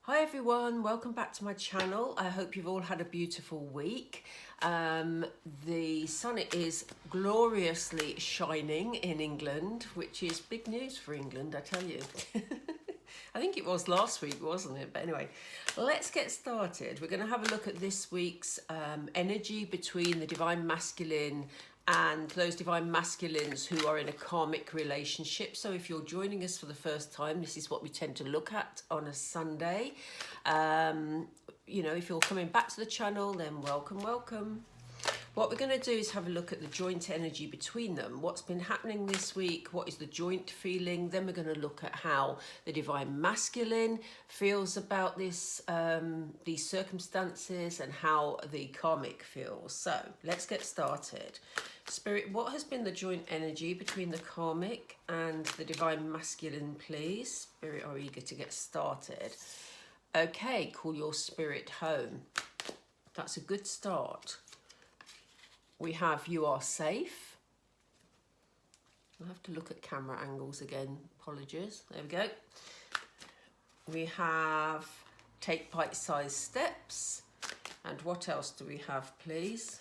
Hi everyone, welcome back to my channel. I hope you've all had a beautiful week. The sun is gloriously shining in England, which is big news for England, I tell you. I think it was last week, wasn't it? But anyway, let's get started. We're going to have a look at this week's energy between the Divine Masculine and those Divine Masculines who are in a karmic relationship. So if you're joining us for the first time, this is what we tend to look at on a Sunday. You know, if you're coming back to the channel, then welcome, welcome. What we're going to do is have a look at the joint energy between them. What's been happening this week? What is the joint feeling? Then we're going to look at how the Divine Masculine feels about this, these circumstances, and how the karmic feels. So let's get started. Spirit, what has been the joint energy between the karmic and the Divine Masculine, please? Spirit are eager to get started. Okay, call your spirit home. That's a good start. We have you are safe. I'll have to look at camera angles again. Apologies. There we go. We have take bite-sized steps. And what else do we have, please?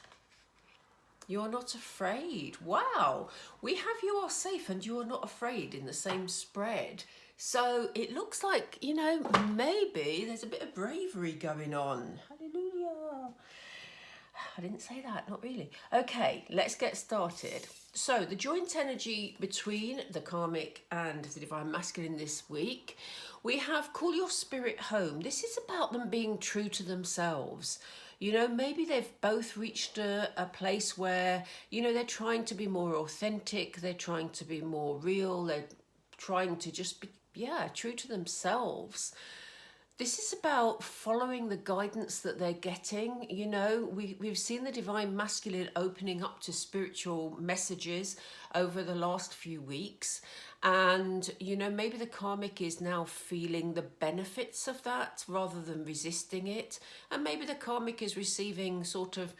You are not afraid. Wow. We have you are safe and you are not afraid in the same spread. So it looks like, you know, maybe there's a bit of bravery going on. Hallelujah. I didn't say that, not really. Okay, let's get started. So the joint energy between the karmic and the Divine Masculine this week, we have call your spirit home. This is about them being true to themselves. You know, maybe they've both reached a place where, you know, they're trying to be more authentic. They're trying to be more real. They're trying to just be, yeah, true to themselves. This is about following the guidance that they're getting. You know, we've seen the Divine Masculine opening up to spiritual messages over the last few weeks. And, you know, maybe the karmic is now feeling the benefits of that rather than resisting it. And maybe the karmic is receiving sort of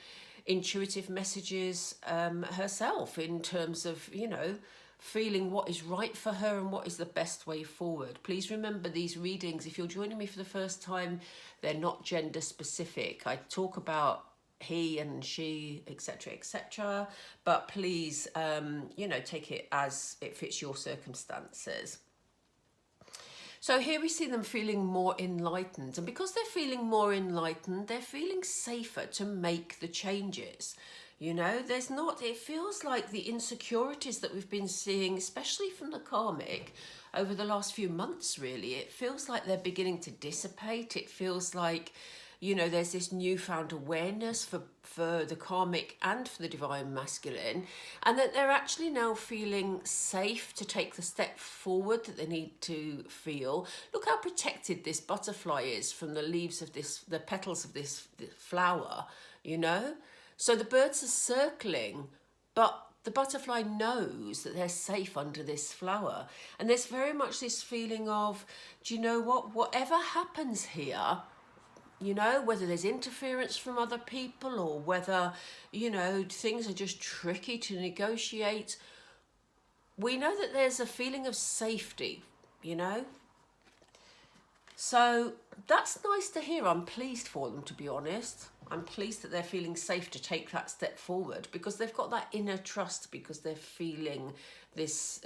intuitive messages herself in terms of, you know, feeling what is right for her and what is the best way forward. Please remember these readings, if you're joining me for the first time, they're not gender specific. I talk about he and she, etc., etc., but please, you know, take it as it fits your circumstances. So here we see them feeling more enlightened, and because they're feeling more enlightened, they're feeling safer to make the changes. You know, there's not, it feels like the insecurities that we've been seeing, especially from the karmic over the last few months, really, it feels like they're beginning to dissipate. It feels like, you know, there's this newfound awareness for the karmic and for the Divine Masculine, and that they're actually now feeling safe to take the step forward that they need to feel. Look how protected this butterfly is from the leaves of this, the petals of this flower, you know? So the birds are circling, but the butterfly knows that they're safe under this flower. And there's very much this feeling of, do you know what? Whatever happens here, you know, whether there's interference from other people or whether, you know, things are just tricky to negotiate, we know that there's a feeling of safety, you know. So that's nice to hear. I'm pleased for them, to be honest. I'm pleased that they're feeling safe to take that step forward because they've got that inner trust, because they're feeling this,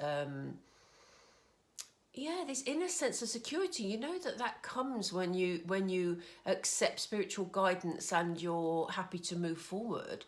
this inner sense of security. You know that comes when you accept spiritual guidance and you're happy to move forward.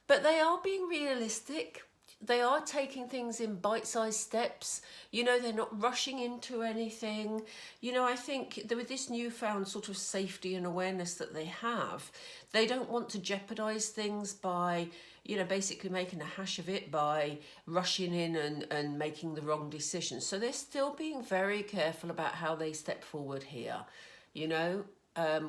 But they are being realistic. They are taking things in bite-sized steps. You know, they're not rushing into anything. You know, I think that with this newfound sort of safety and awareness that they have, they don't want to jeopardize things by, you know, basically making a hash of it by rushing in and making the wrong decisions. So they're still being very careful about how they step forward here, you know.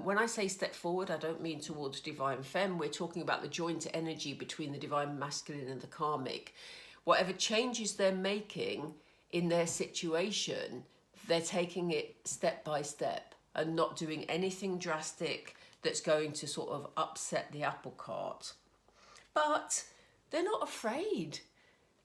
When I say step forward, I don't mean towards Divine Femme. We're talking about the joint energy between the Divine Masculine and the karmic. Whatever changes they're making in their situation, they're taking it step by step and not doing anything drastic that's going to sort of upset the apple cart. But they're not afraid.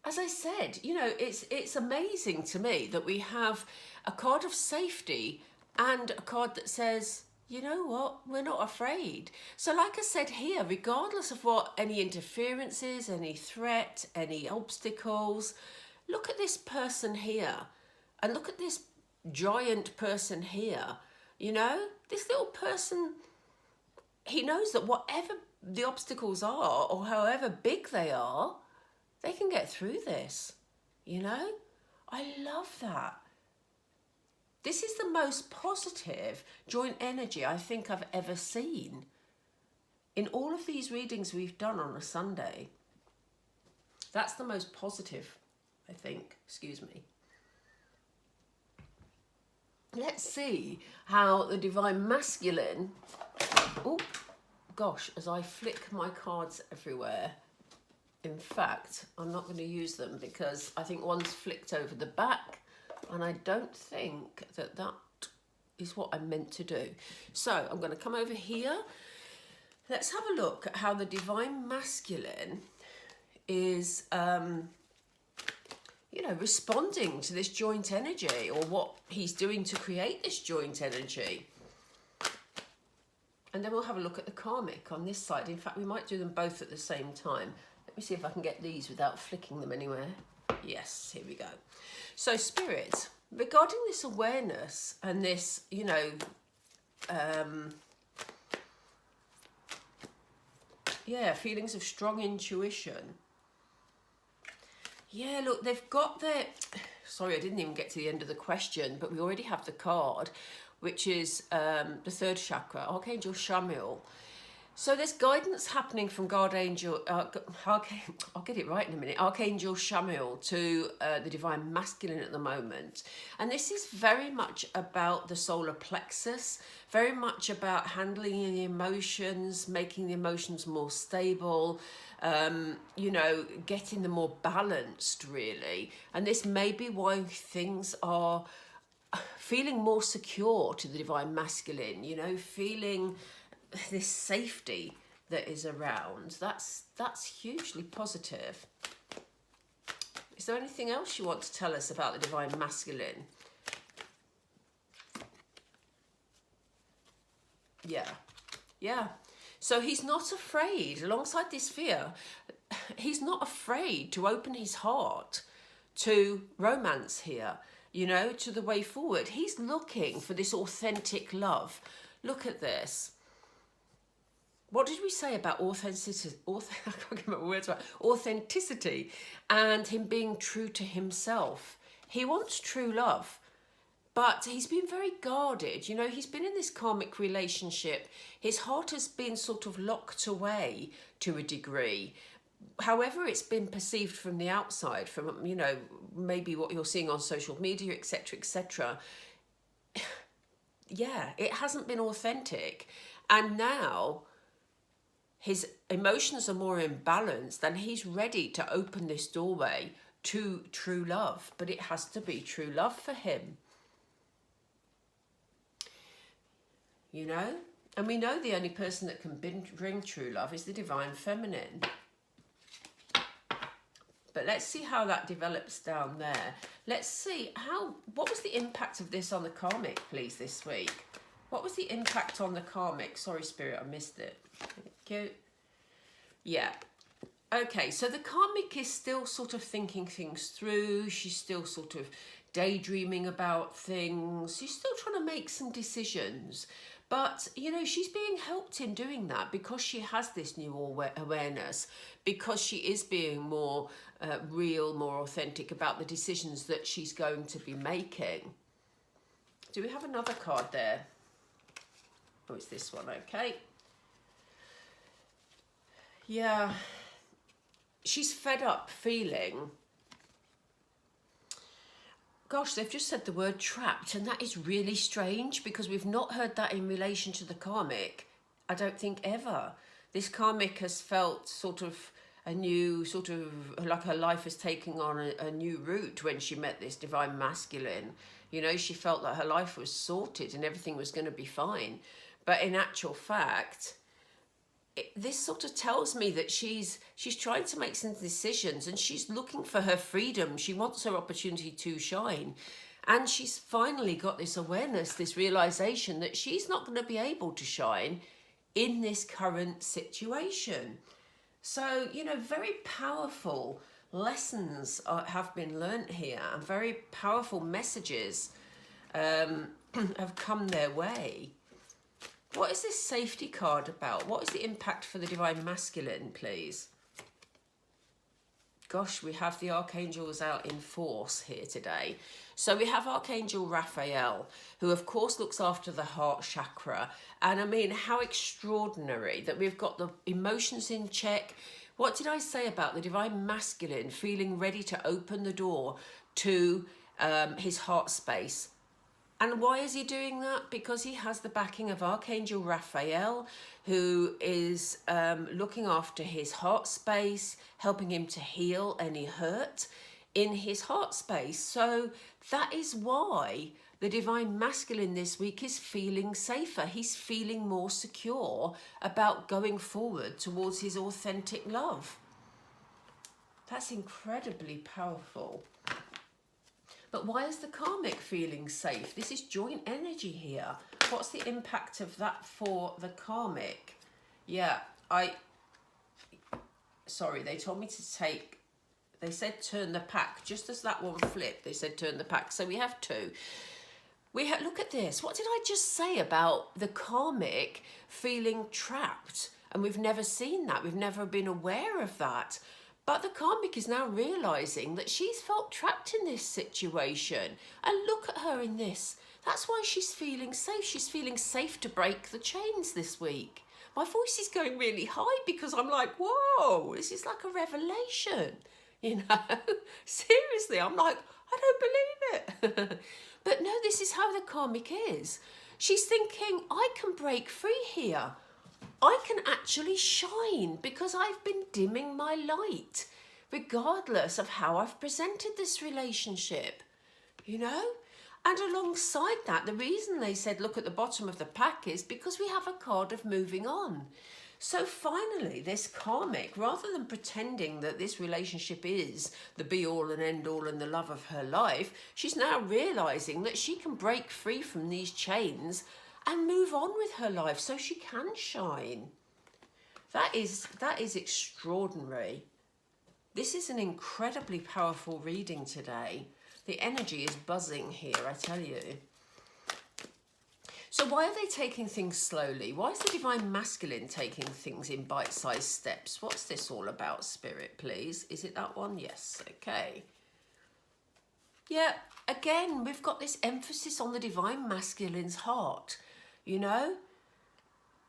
As I said, you know, it's amazing to me that we have a card of safety and a card that says, you know what, we're not afraid. So like I said here, regardless of what any interferences, any threat, any obstacles, look at this person here and look at this giant person here. You know, this little person, he knows that whatever the obstacles are or however big they are, they can get through this. You know, I love that. This is the most positive joint energy I think I've ever seen in all of these readings we've done on a Sunday. That's the most positive, I think. Excuse me. Let's see how the Divine Masculine... Oh, gosh, as I flick my cards everywhere. In fact, I'm not going to use them because I think one's flicked over the back. And I don't think that that is what I meant to do. So I'm going to come over here. Let's have a look at how the Divine Masculine is, you know, responding to this joint energy, or what he's doing to create this joint energy. And then we'll have a look at the karmic on this side. In fact, we might do them both at the same time. Let me see if I can get these without flicking them anywhere. Yes, here we go. So Spirit, regarding this awareness and this, you know, yeah, feelings of strong intuition. Yeah, look, they've got their... Sorry, I didn't even get to the end of the question, but we already have the card, which is the third chakra, Archangel Chamuel. So there's guidance happening from I'll get it right in a minute, Archangel Chamuel to the Divine Masculine at the moment. And this is very much about the solar plexus, very much about handling the emotions, making the emotions more stable, you know, getting them more balanced, really. And this may be why things are feeling more secure to the Divine Masculine, you know, feeling this safety that is around. That's hugely positive. Is there anything else you want to tell us about the Divine Masculine? Yeah. So he's not afraid, alongside this fear, he's not afraid to open his heart to romance here, you know, to the way forward. He's looking for this authentic love. Look at this. What did we say about authenticity? I can't get my words right. Authenticity and him being true to himself. He wants true love, but he's been very guarded. You know, he's been in this karmic relationship. His heart has been sort of locked away to a degree. However it's been perceived from the outside, from, you know, maybe what you're seeing on social media, etc., etc. Yeah, it hasn't been authentic. And now his emotions are more in balance, then he's ready to open this doorway to true love. But it has to be true love for him. You know? And we know the only person that can bring true love is the Divine Feminine. But let's see how that develops down there. Let's see what was the impact of this on the karmic, please, this week? What was the impact on the karmic? Sorry, Spirit, I missed it. Thank you. Yeah. Okay, so the karmic is still sort of thinking things through. She's still sort of daydreaming about things. She's still trying to make some decisions. But, you know, she's being helped in doing that because she has this new awareness, because she is being more real, more authentic about the decisions that she's going to be making. Do we have another card there? Oh, it's this one, okay. Yeah, she's fed up feeling... Gosh, they've just said the word trapped, and that is really strange because we've not heard that in relation to the karmic, I don't think ever. This karmic has felt sort of a new, sort of like her life is taking on a new route when she met this Divine Masculine. You know, she felt that her life was sorted and everything was going to be fine. But in actual fact, this sort of tells me that she's trying to make some decisions and she's looking for her freedom. She wants her opportunity to shine. And she's finally got this awareness, this realization that she's not going to be able to shine in this current situation. So, you know, very powerful lessons have been learnt here, and very powerful messages have come their way. What is this safety card about? What is the impact for the Divine Masculine, please? Gosh, we have the archangels out in force here today. So we have Archangel Raphael, who of course looks after the heart chakra. And I mean, how extraordinary that we've got the emotions in check. What did I say about the Divine Masculine feeling ready to open the door to his heart space? And why is he doing that? Because he has the backing of Archangel Raphael, who is looking after his heart space, helping him to heal any hurt in his heart space. So that is why the Divine Masculine this week is feeling safer. He's feeling more secure about going forward towards his authentic love. That's incredibly powerful. But why is the karmic feeling safe? This is joint energy here. What's the impact of that for the karmic? Yeah, sorry, they told me to take, they said turn the pack. Just as that one flipped, they said turn the pack. So we have two. Look at this. What did I just say about the karmic feeling trapped? And we've never seen that. We've never been aware of that. But the karmic is now realising that she's felt trapped in this situation. And look at her in this. That's why she's feeling safe. She's feeling safe to break the chains this week. My voice is going really high because I'm like, whoa, this is like a revelation. You know, seriously, I'm like, I don't believe it. But no, this is how the karmic is. She's thinking, I can break free here. I can actually shine because I've been dimming my light, regardless of how I've presented this relationship, you know? And alongside that, the reason they said look at the bottom of the pack is because we have a card of moving on. So finally, this karmic, rather than pretending that this relationship is the be-all and end-all and the love of her life, she's now realising that she can break free from these chains and move on with her life so she can shine. That is extraordinary. This is an incredibly powerful reading today. The energy is buzzing here, I tell you. So why are they taking things slowly? Why is the Divine Masculine taking things in bite-sized steps? What's this all about, Spirit, please? Is it that one? Yes, okay. Yeah, again, we've got this emphasis on the Divine Masculine's heart. You know,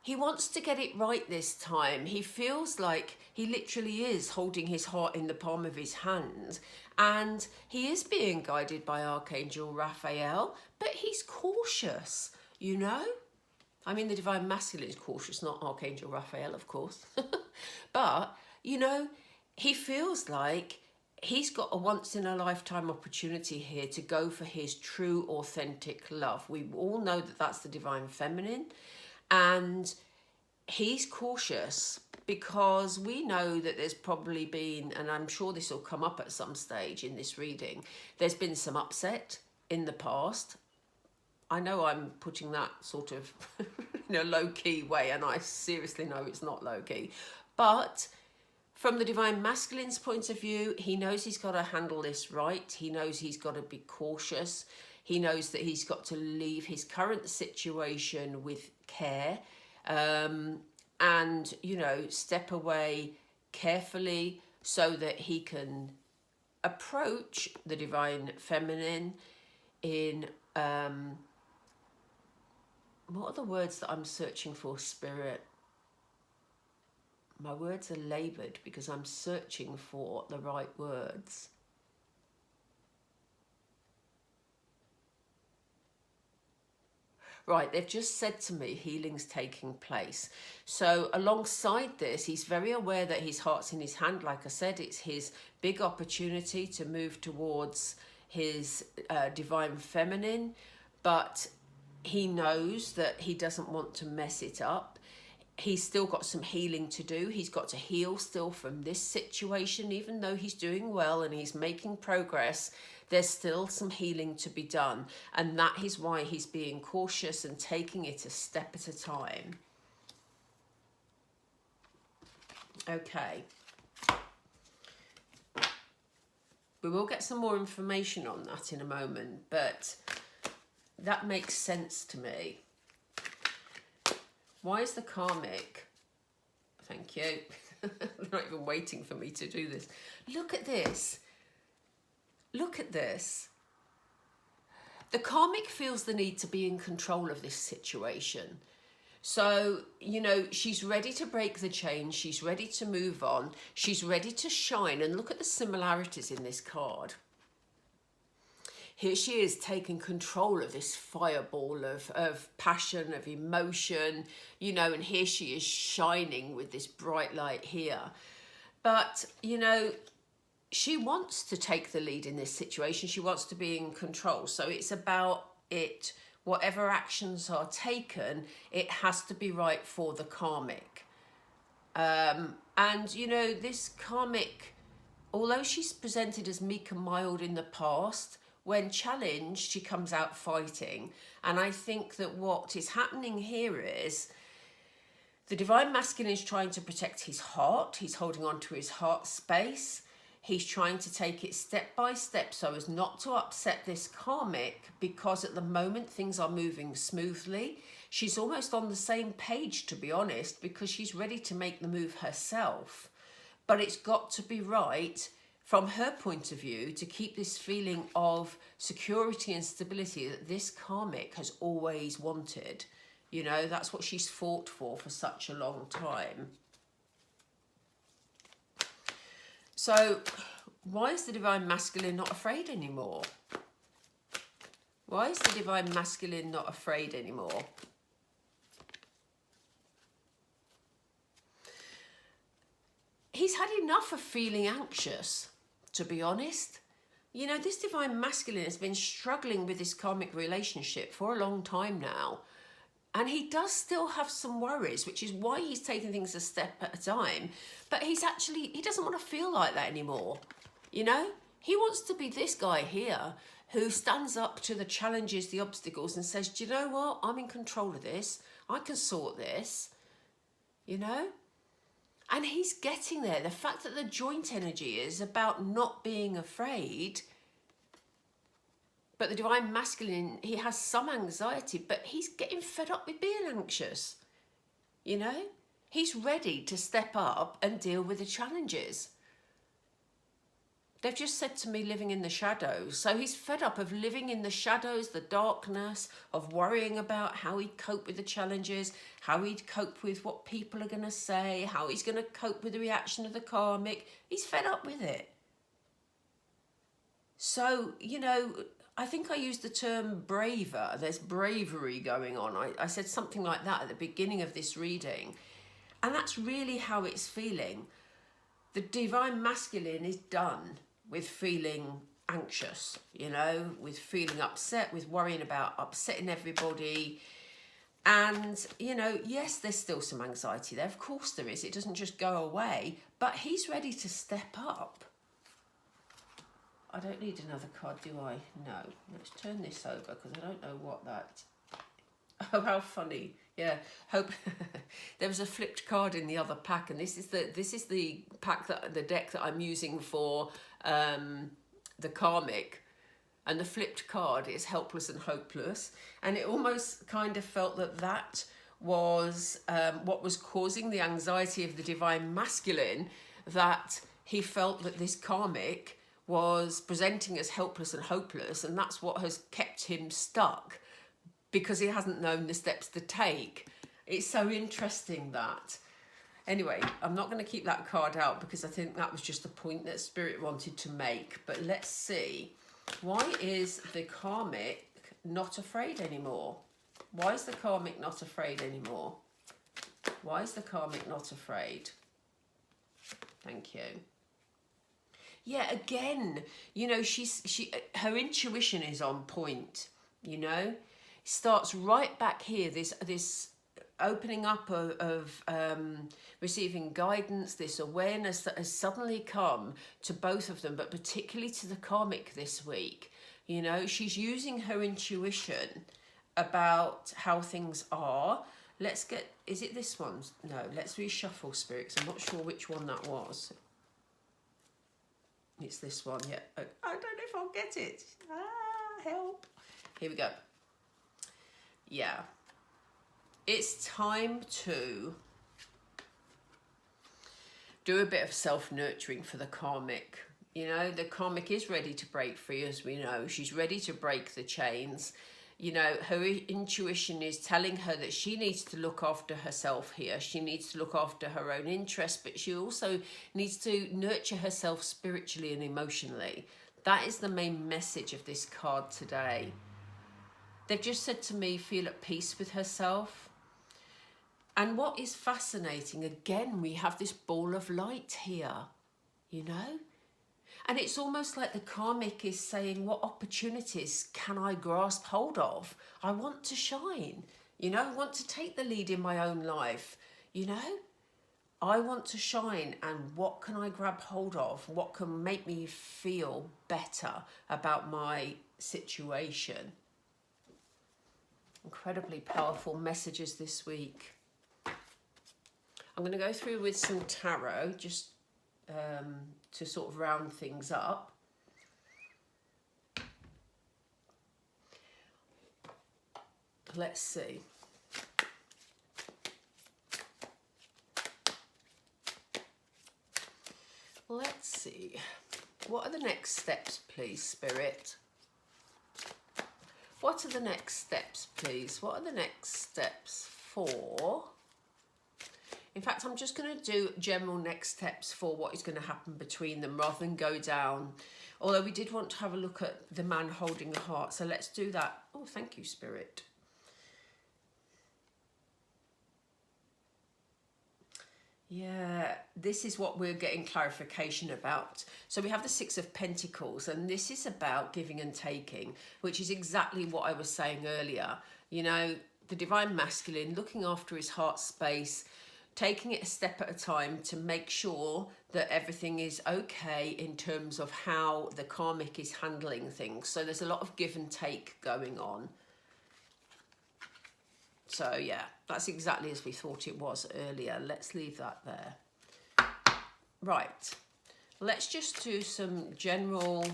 he wants to get it right this time. He feels like he literally is holding his heart in the palm of his hand, and he is being guided by Archangel Raphael, but he's cautious, you know. I mean, the Divine Masculine is cautious, not Archangel Raphael, of course. But, you know, he feels like he's got a once-in-a-lifetime opportunity here to go for his true, authentic love. We all know that that's the Divine Feminine. And he's cautious because we know that there's probably been, and I'm sure this will come up at some stage in this reading, there's been some upset in the past. I know I'm putting that sort of in a low-key way, and I seriously know it's not low-key. But from the Divine Masculine's point of view, he knows he's got to handle this right. He knows he's got to be cautious. He knows that he's got to leave his current situation with care and, you know, step away carefully so that he can approach the Divine Feminine in, what are the words that I'm searching for, Spirit? My words are laboured because I'm searching for the right words. Right, they've just said to me healing's taking place. So alongside this, he's very aware that his heart's in his hand. Like I said, it's his big opportunity to move towards his Divine Feminine. But he knows that he doesn't want to mess it up. He's still got some healing to do. He's got to heal still from this situation, even though he's doing well and he's making progress. There's still some healing to be done, and that is why he's being cautious and taking it a step at a time. Okay. We will get some more information on that in a moment, but that makes sense to me. Why is the karmic? Thank you. They're not even waiting for me to do this. Look at this. Look at this. The karmic feels the need to be in control of this situation. So, you know, she's ready to break the chain. She's ready to move on. She's ready to shine. And look at the similarities in this card. Here she is taking control of this fireball of passion, of emotion, you know, and here she is shining with this bright light here. But, you know, she wants to take the lead in this situation. She wants to be in control. So it's about it. Whatever actions are taken, it has to be right for the karmic. And, you know, this karmic, although she's presented as meek and mild in the past, when challenged, she comes out fighting. And I think that what is happening here is the divine masculine is trying to protect his heart. He's holding on to his heart space. He's trying to take it step by step so as not to upset this karmic, because at the moment things are moving smoothly. She's almost on the same page, to be honest, because she's ready to make the move herself. But it's got to be right from her point of view to keep this feeling of security and stability that this karmic has always wanted. You know, that's what she's fought for such a long time. So, why is the divine masculine not afraid anymore? Why is the divine masculine not afraid anymore? He's had enough of feeling anxious, to be honest. You know, this divine masculine has been struggling with this karmic relationship for a long time now. And he does still have some worries, which is why he's taking things a step at a time. But he doesn't want to feel like that anymore. You know, he wants to be this guy here who stands up to the challenges, the obstacles, and says, do you know what? I'm in control of this. I can sort this, you know? And he's getting there. The fact that the joint energy is about not being afraid. But the divine masculine, he has some anxiety, but he's getting fed up with being anxious. You know, he's ready to step up and deal with the challenges. They've just said to me, living in the shadows. So he's fed up of living in the shadows, the darkness, of worrying about how he'd cope with the challenges, how he'd cope with what people are going to say, how he's going to cope with the reaction of the karmic. He's fed up with it. So, you know, I think I used the term braver. There's bravery going on. I said something like that at the beginning of this reading. And that's really how it's feeling. The divine masculine is done with feeling anxious, you know, with feeling upset, with worrying about upsetting everybody. And, you know, yes, there's still some anxiety there. Of course there is. It doesn't just go away. But he's ready to step up. I don't need another card, do I? No. Let's turn this over because I don't know what that... Oh, how funny. Yeah. Hope there was a flipped card in the other pack, and this is the pack the deck that I'm using for the karmic. And the flipped card is helpless and hopeless. And it almost kind of felt that was what was causing the anxiety of the divine masculine, that he felt that this karmic was presenting as helpless and hopeless, and that's what has kept him stuck because he hasn't known the steps to take. It's so interesting that. Anyway, I'm not going to keep that card out because I think that was just the point that Spirit wanted to make. But let's see. Why is the karmic not afraid anymore? Why is the karmic not afraid anymore? Why is the karmic not afraid? Thank you. Yeah, again, you know, her intuition is on point, you know. Starts right back here, this opening up of receiving guidance, this awareness that has suddenly come to both of them, but particularly to the karmic this week. You know, she's using her intuition about how things are. Let's get, is it this one? No, let's reshuffle, Spirit, 'cause I'm not sure which one that was. It's this one, yeah. I don't know if I'll get it. Help. Here we go. Yeah. It's time to do a bit of self-nurturing for the karmic. You know, the karmic is ready to break free, as we know. She's ready to break the chains. You know, her intuition is telling her that she needs to look after herself here. She needs to look after her own interests, but she also needs to nurture herself spiritually and emotionally. That is the main message of this card today. They've just said to me, feel at peace with herself. And what is fascinating, again, we have this ball of light here, you know? And it's almost like the karmic is saying, what opportunities can I grasp hold of? I want to shine, you know, I want to take the lead in my own life, you know? I want to shine, and what can I grab hold of? What can make me feel better about my situation? Incredibly powerful messages this week. I'm going to go through with some tarot, just to sort of round things up. Let's see. Let's see. What are the next steps, please, Spirit? What are the next steps, please? What are the next steps for... In fact, I'm just going to do general next steps for what is going to happen between them rather than go down. Although we did want to have a look at the man holding the heart. So let's do that. Oh, thank you, Spirit. Yeah, this is what we're getting clarification about. So we have the Six of Pentacles, and this is about giving and taking, which is exactly what I was saying earlier. You know, the Divine Masculine looking after his heart space, taking it a step at a time to make sure that everything is okay in terms of how the karmic is handling things. So there's a lot of give and take going on. So yeah, that's exactly as we thought it was earlier. Let's leave that there. Right, let's just do some general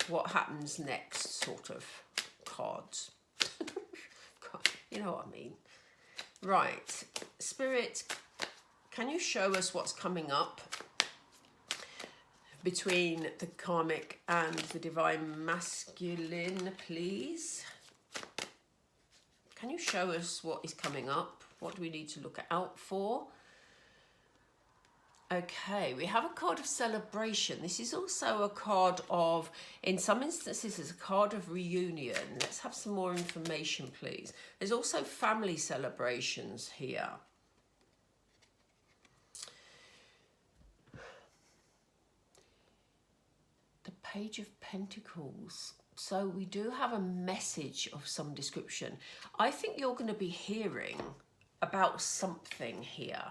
what happens next sort of cards. You know what I mean. Right, Spirit, can you show us what's coming up between the karmic and the Divine Masculine, please? Can you show us what is coming up? What do we need to look out for? Okay, we have a card of celebration. This is also a card of, in some instances, it's a card of reunion. Let's have some more information, please. There's also family celebrations here. The Page of Pentacles. So we do have a message of some description. I think you're going to be hearing about something here.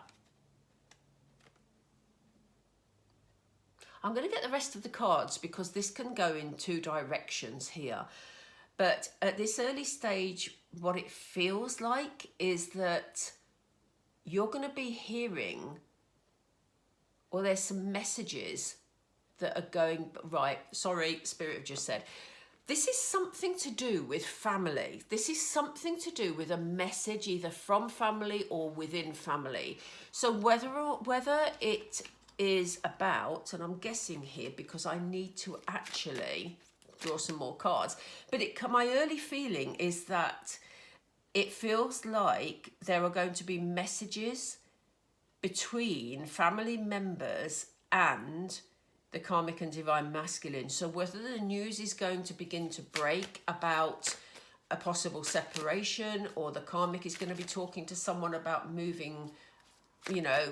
I'm going to get the rest of the cards because this can go in two directions here. But at this early stage, what it feels like is that you're going to be hearing, or there's some messages that are going, right, sorry, Spirit have just said, this is something to do with family. This is something to do with a message either from family or within family. So whether it is about, and I'm guessing here because I need to actually draw some more cards, but my early feeling is that it feels like there are going to be messages between family members and the karmic and divine masculine. So whether the news is going to begin to break about a possible separation, or the karmic is going to be talking to someone about moving, you know,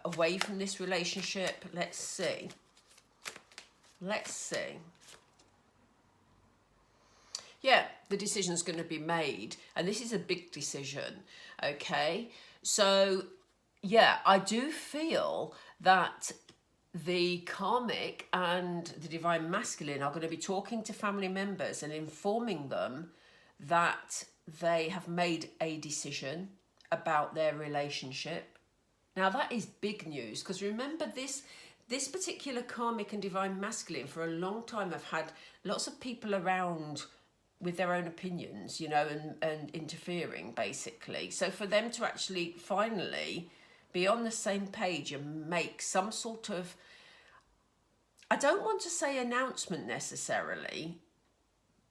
away from this relationship. Let's see. Let's see. Yeah, the decision's going to be made, and this is a big decision, okay? So, yeah, I do feel that the karmic and the divine masculine are going to be talking to family members and informing them that they have made a decision about their relationship. Now that is big news, because remember this particular karmic and divine masculine for a long time have had lots of people around with their own opinions, you know, and interfering basically. So for them to actually finally be on the same page and make some sort of, I don't want to say announcement necessarily,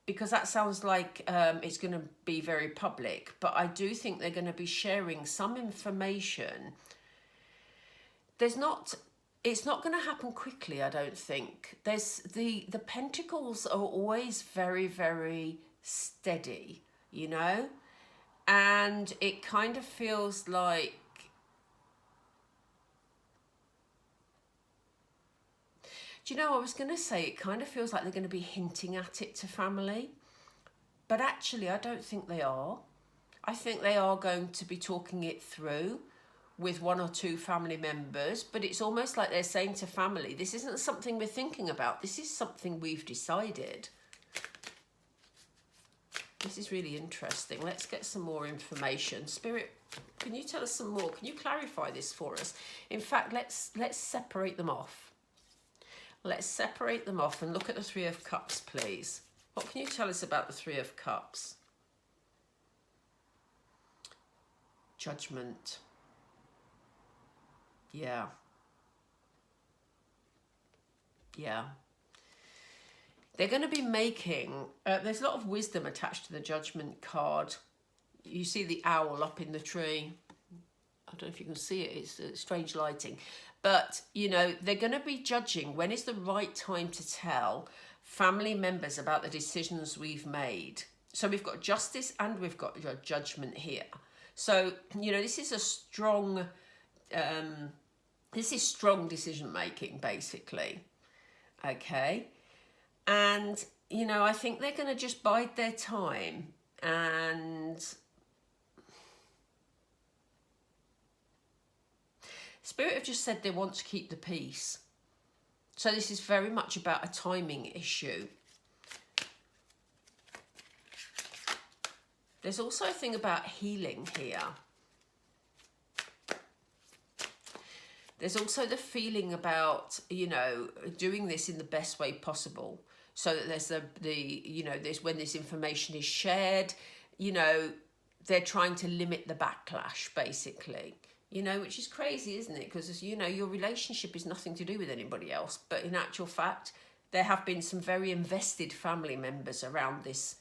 because that sounds like it's going to be very public, but I do think they're going to be sharing some information. It's not going to happen quickly, I don't think. There's the pentacles are always very, very steady, you know, and it kind of feels like, do you know, I was going to say it kind of feels like they're going to be hinting at it to family, but actually I don't think they are. I think they are going to be talking it through with one or two family members, but it's almost like they're saying to family, this isn't something we're thinking about, this is something we've decided. This is really interesting. Let's get some more information. Spirit, can you tell us some more? Can you clarify this for us? In fact, let's separate them off. Let's separate them off and look at the Three of Cups, please. What can you tell us about the Three of Cups? Judgment. Yeah. Yeah. They're going to be making, there's a lot of wisdom attached to the Judgment card. You see the owl up in the tree. I don't know if you can see it, it's strange lighting. But, you know, they're going to be judging when is the right time to tell family members about the decisions we've made. So we've got justice and we've got judgment here. So, you know, this is a strong, strong decision making, basically. Okay. And, you know, I think they're going to just bide their time and Spirit have just said they want to keep the peace. So this is very much about a timing issue. There's also a thing about healing here. There's also the feeling about, you know, doing this in the best way possible. So that there's you know, there's when this information is shared, you know, they're trying to limit the backlash, basically. You know, which is crazy, isn't it? Because, you know, your relationship is nothing to do with anybody else. But in actual fact, there have been some very invested family members around this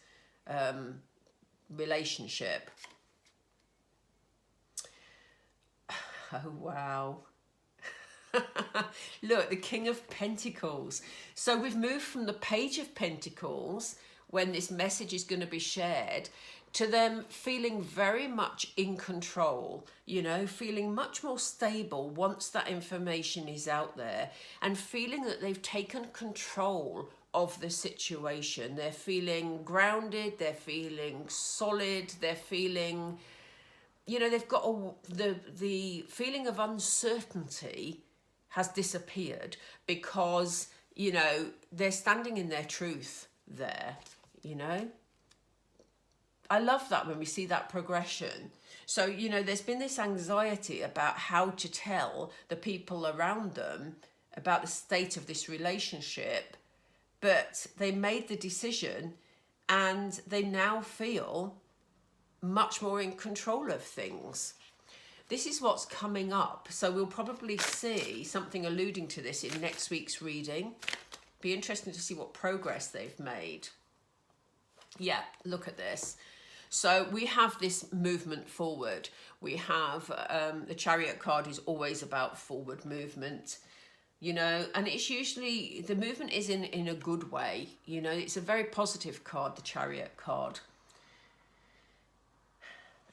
relationship. Oh, wow. Look, the King of Pentacles. So we've moved from the Page of Pentacles, when this message is going to be shared, to them feeling very much in control, you know, feeling much more stable once that information is out there, and feeling that they've taken control of the situation. They're feeling grounded, they're feeling solid, they're feeling, you know, they've got the feeling of uncertainty has disappeared because, you know, they're standing in their truth there, you know. I love that when we see that progression. So, you know, there's been this anxiety about how to tell the people around them about the state of this relationship, but they made the decision and they now feel much more in control of things. This is what's coming up. So we'll probably see something alluding to this in next week's reading. Be interesting to see what progress they've made. Yeah, look at this. So we have this movement forward. We have the Chariot card is always about forward movement, you know, and it's usually, the movement is in a good way, you know, it's a very positive card, the Chariot card.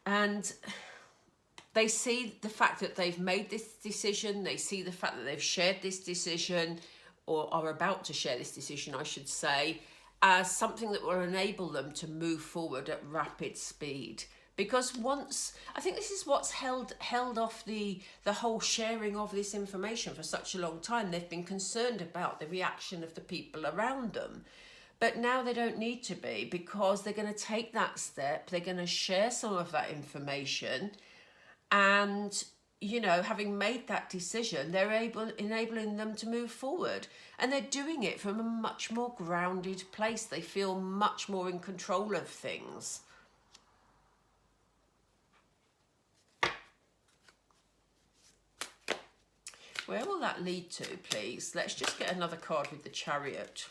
And they see the fact that they've made this decision, they see the fact that they've shared this decision, or are about to share this decision, I should say, as something that will enable them to move forward at rapid speed. Because once, I think this is what's held off the whole sharing of this information for such a long time. They've been concerned about the reaction of the people around them. But now they don't need to be, because they're going to take that step. They're going to share some of that information. And, you know, having made that decision, they're enabling them to move forward. And they're doing it from a much more grounded place. They feel much more in control of things. Where will that lead to, please? Let's just get another card with the Chariot.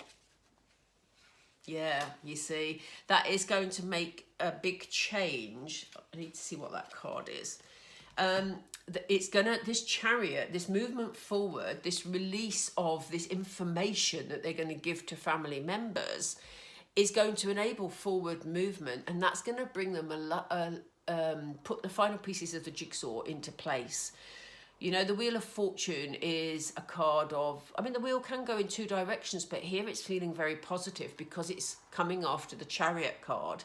Yeah, you see, that is going to make a big change. I need to see what that card is. It's gonna, this Chariot, this movement forward, this release of this information that they're going to give to family members is going to enable forward movement, and that's going to bring them put the final pieces of the jigsaw into place. You know, the Wheel of Fortune is a card of, I mean, the wheel can go in two directions, but here it's feeling very positive because it's coming after the Chariot card.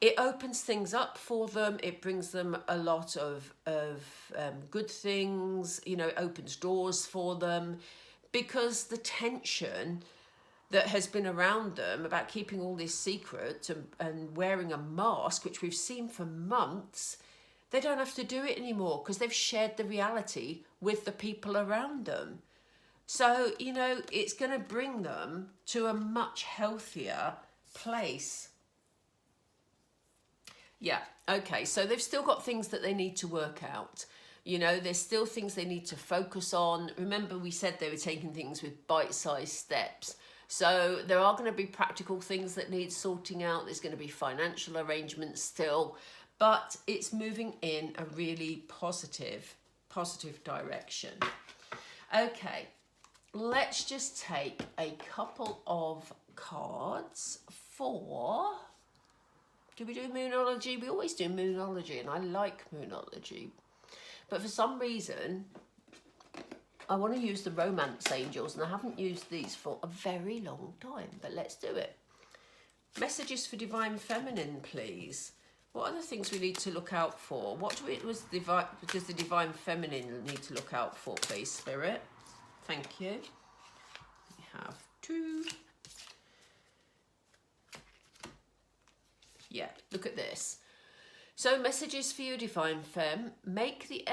It opens things up for them. It brings them a lot of good things. You know, it opens doors for them, because the tension that has been around them about keeping all this secret and wearing a mask, which we've seen for months, they don't have to do it anymore because they've shared the reality with the people around them. So, you know, it's going to bring them to a much healthier place. Yeah, okay, so they've still got things that they need to work out. You know, there's still things they need to focus on. Remember, we said they were taking things with bite-sized steps. So there are going to be practical things that need sorting out. There's going to be financial arrangements still. But it's moving in a really positive direction. Okay, let's just take a couple of cards for... Do we do Moonology? We always do Moonology, and I like Moonology. But for some reason, I want to use the Romance Angels, and I haven't used these for a very long time, but let's do it. Messages for Divine Feminine, please. What are the things we need to look out for? What does the Divine Feminine need to look out for, please, Spirit? Thank you. We have 2. Yeah, look at this. So, messages for you, Divine Femme. Make the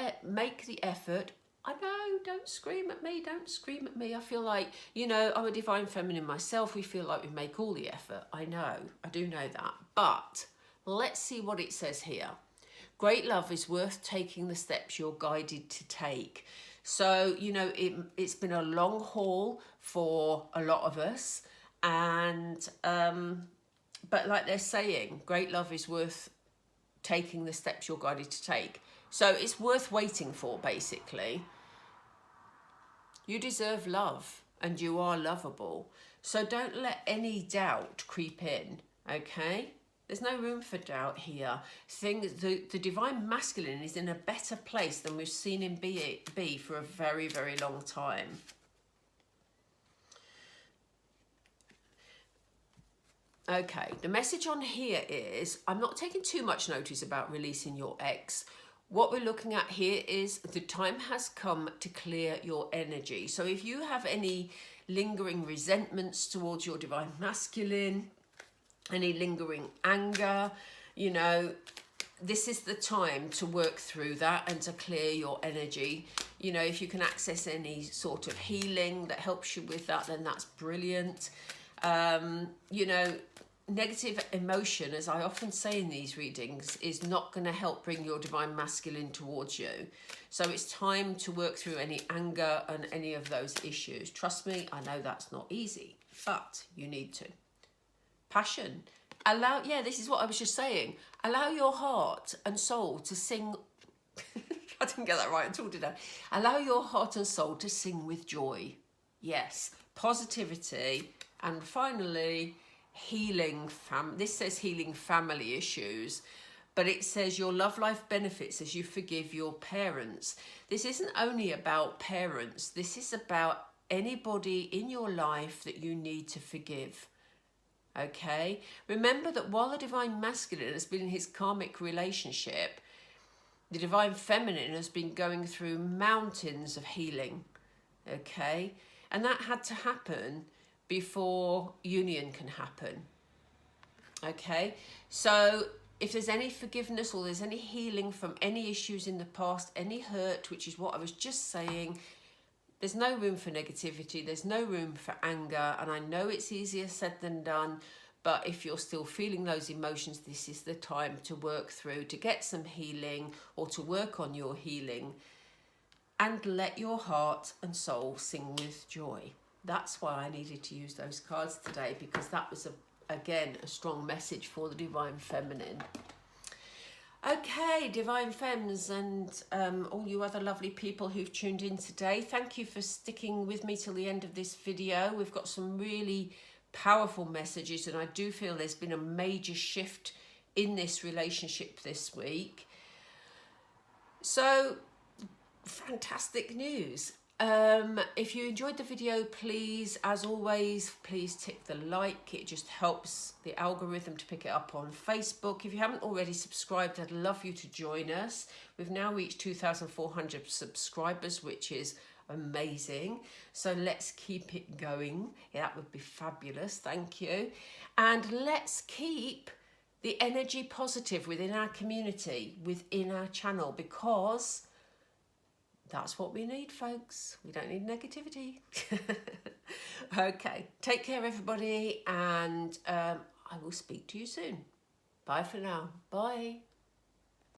effort. I know, don't scream at me, don't scream at me. I feel like, you know, I'm a Divine Feminine myself. We feel like we make all the effort. I know, I do know that. But let's see what it says here. Great love is worth taking the steps you're guided to take. So, you know, it's been a long haul for a lot of us. And, but like they're saying, great love is worth taking the steps you're guided to take. So it's worth waiting for, basically. You deserve love and you are lovable. So don't let any doubt creep in, okay? There's no room for doubt here. The Divine Masculine is in a better place than we've seen him be for a very, very long time. Okay, the message on here is, I'm not taking too much notice about releasing your ex. What we're looking at here is the time has come to clear your energy. So if you have any lingering resentments towards your Divine Masculine, any lingering anger, you know, this is the time to work through that and to clear your energy. You know, if you can access any sort of healing that helps you with that, then that's brilliant. You know, negative emotion, as I often say in these readings, is not going to help bring your Divine Masculine towards you. So it's time to work through any anger and any of those issues. Trust me, I know that's not easy, but you need to. Passion. Yeah, this is what I was just saying. Allow your heart and soul to sing. I didn't get that right at all, did I? Allow your heart and soul to sing with joy. Yes, positivity. And finally, healing. This says healing family issues, but it says your love life benefits as you forgive your parents. This isn't only about parents. This is about anybody in your life that you need to forgive. Okay, remember that while the divine masculine has been in his karmic relationship, the divine feminine has been going through mountains of healing. Okay, and that had to happen before union can happen. Okay, so if there's any forgiveness or there's any healing from any issues in the past, any hurt, which is what I was just saying, there's no room for negativity, there's no room for anger, and I know it's easier said than done, but if you're still feeling those emotions, this is the time to work through, to get some healing or to work on your healing, and let your heart and soul sing with joy. That's why I needed to use those cards today, because that was, again, a strong message for the divine feminine. Okay, Divine Femmes and all you other lovely people who've tuned in today, thank you for sticking with me till the end of this video. We've got some really powerful messages, and I do feel there's been a major shift in this relationship this week. So, fantastic news. If you enjoyed the video, please, as always, please tick the like. It just helps the algorithm to pick it up on Facebook. If you haven't already subscribed, I'd love you to join us. We've now reached 2,400 subscribers, which is amazing. So let's keep it going. Yeah, that would be fabulous. Thank you. And let's keep the energy positive within our community, within our channel, because that's what we need, folks. We don't need negativity. Okay, take care, everybody, and I will speak to you soon. Bye for now. Bye.